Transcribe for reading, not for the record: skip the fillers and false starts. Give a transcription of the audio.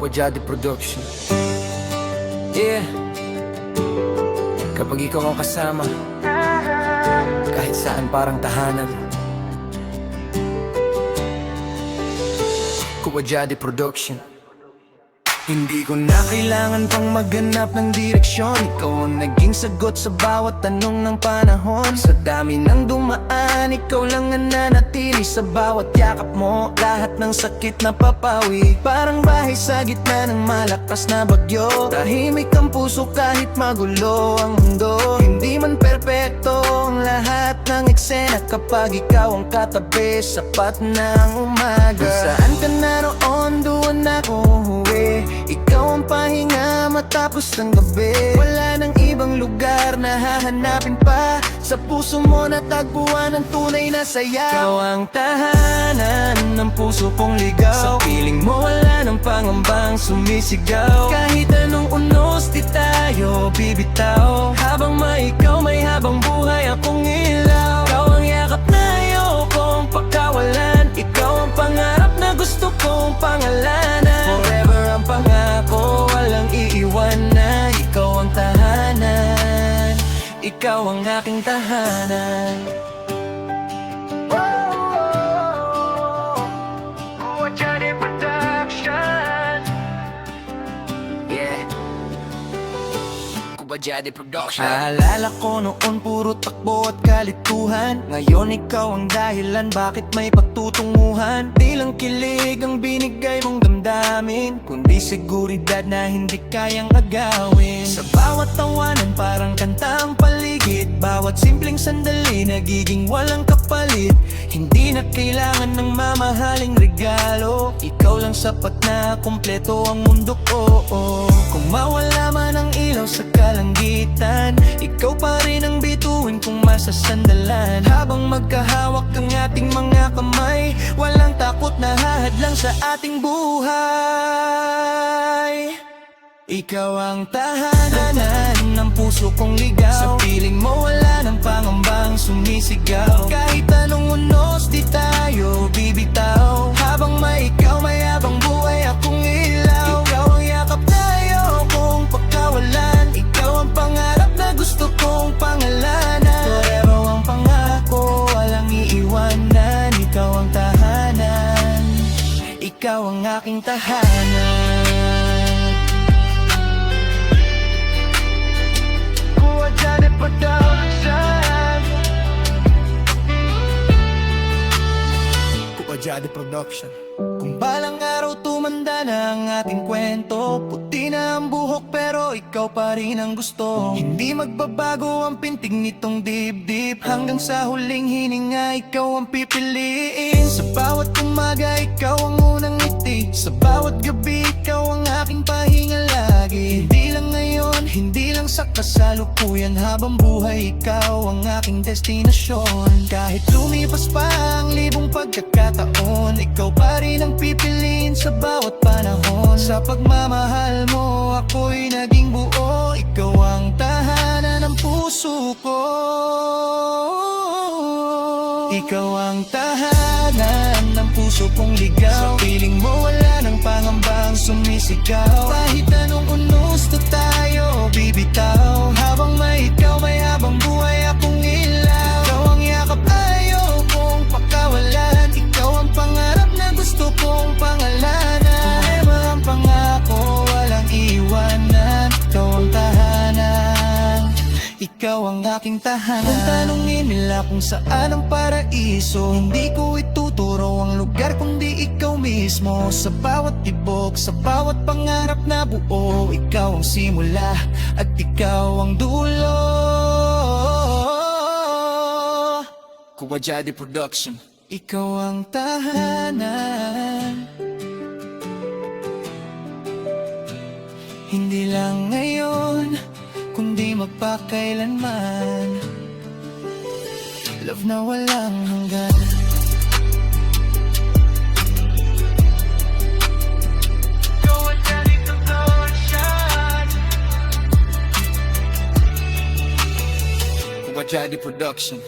Kuwajadi Production. Yeah, kapag ikaw ang kasama, kahit saan parang tahanan. Kuwajadi Production. Hindi ko na kailangan pang maghanap ng direksyon. Ikaw ang naging sagot sa bawat tanong ng panahon. Sa dami ng dumaan, ikaw lang ang nanatili. Sa bawat yakap mo, lahat ng sakit na papawi. Parang bahay sa gitna ng malakas na bagyo. Tahimik ang puso kahit magulo ang mundo. Hindi man perpekto ang lahat ng eksena. Kapag ikaw ang katabi, sapat na ang umaga. Kung saan ka naroon, doon ako huwi. Ikaw ang pahinga matapos ng gabi. Wala nang ibang lugar na hahanapin pa. Sa puso mo natagpuan ang tunay na saya. Ikaw ang tahanan ng puso kong ligaw. Sa piling mo wala nang pangambang sumisigaw. Kahit anong unos di tayo bibitaw. Habang may ikaw may habang buhay akong ilaw. Ikaw ang yakap na ayokong pagkawalan. Ikaw ang pangarap na gusto kong pangalanan. Forever ang pangako, walang iiwanan. Ikaw ang tahanan, ikaw ang aking tahanan. Kuwajadi Production. Yeah, Kuwajadi Production. Aalala ko noon puro takbo at kalituhan. Ngayon ikaw ang dahilan bakit may pagtutunguhan. Di lang kilig ang binigay mong damdamin, kundi seguridad na hindi kayang agawin. Sa bawat tawanan parang kanta ang paligid. Bawat simpleng sandali nagiging walang kapalit. Hindi na kailangan ng mamahaling regalo. Ikaw lang sapat na kumpleto ang mundo ko. Kung mawala man ang ilaw sa kalangitan, ikaw pa rin ang bituin kung masasandalan. Habang magkahawak ang ating mga kamay, walang takot na hahadlang sa ating buhay. Ikaw ang tahanan ng puso kong ligaw. Sa piling mo wala nang pangambang sumisigaw. Kahit anong unos di tayo bibitaw. Habang may ikaw may habang buhay akong ilaw. Ikaw ang yakap na ayokong pagkawalan. Ikaw ang pangarap na gusto kong pangalanan. Forever ang pangako, walang iiwanan. Ikaw ang tahanan, ikaw ang aking tahanan. Kuwajadi Production. Kuwajadi Production. Kung balang araw tumanda na ang ating kwento, puti na ang buhok pero ikaw pa rin ang gusto. Hindi magbabago ang pintig nitong dibdib. Hanggang sa huling hininga ikaw ang pipiliin. Sa bawat umaga ikaw ang unang ngiti. Sa bawat gabi ikaw ang aking pahinga lagi. Hindi lang ngayon, hindi lang sa kasalukuyan. Habang buhay ikaw ang aking destinasyon. Kahit lumipas pa ang libong pagkakataon, ikaw pa rin ang pipiliin sa bawat panahon. Sa pagmamahal mo ako'y naging buo. Ikaw ang tahanan ng puso ko. Ikaw ang tahanan ng puso kong ligaw. Sa piling mo wala nang pangambang sumisigaw. Kahit anong unos na tayo bibitaw. Habang may ikaw may habang buhay akong ilaw. Ikaw ang yakap ayokong pagkawalan. Ikaw ang pangarap na gusto kong pangalanan. Forever ang pangako, walang iwanan. Ikaw ang tahanan, ikaw ang aking tahanan. Kung tanungin nila kung saan ang paraiso, hindi ko ituturo ang lugar kundi ikaw mismo. Sa bawat tibok, sa bawat pangarap na buo, ikaw ang simula at ikaw ang dulo. Kuwajadi Production. Ikaw ang tahanan, hindi lang ngayon kundi magpakailanman. Love na walang hanggan. Kuwajadi Production. Kuwajadi Production.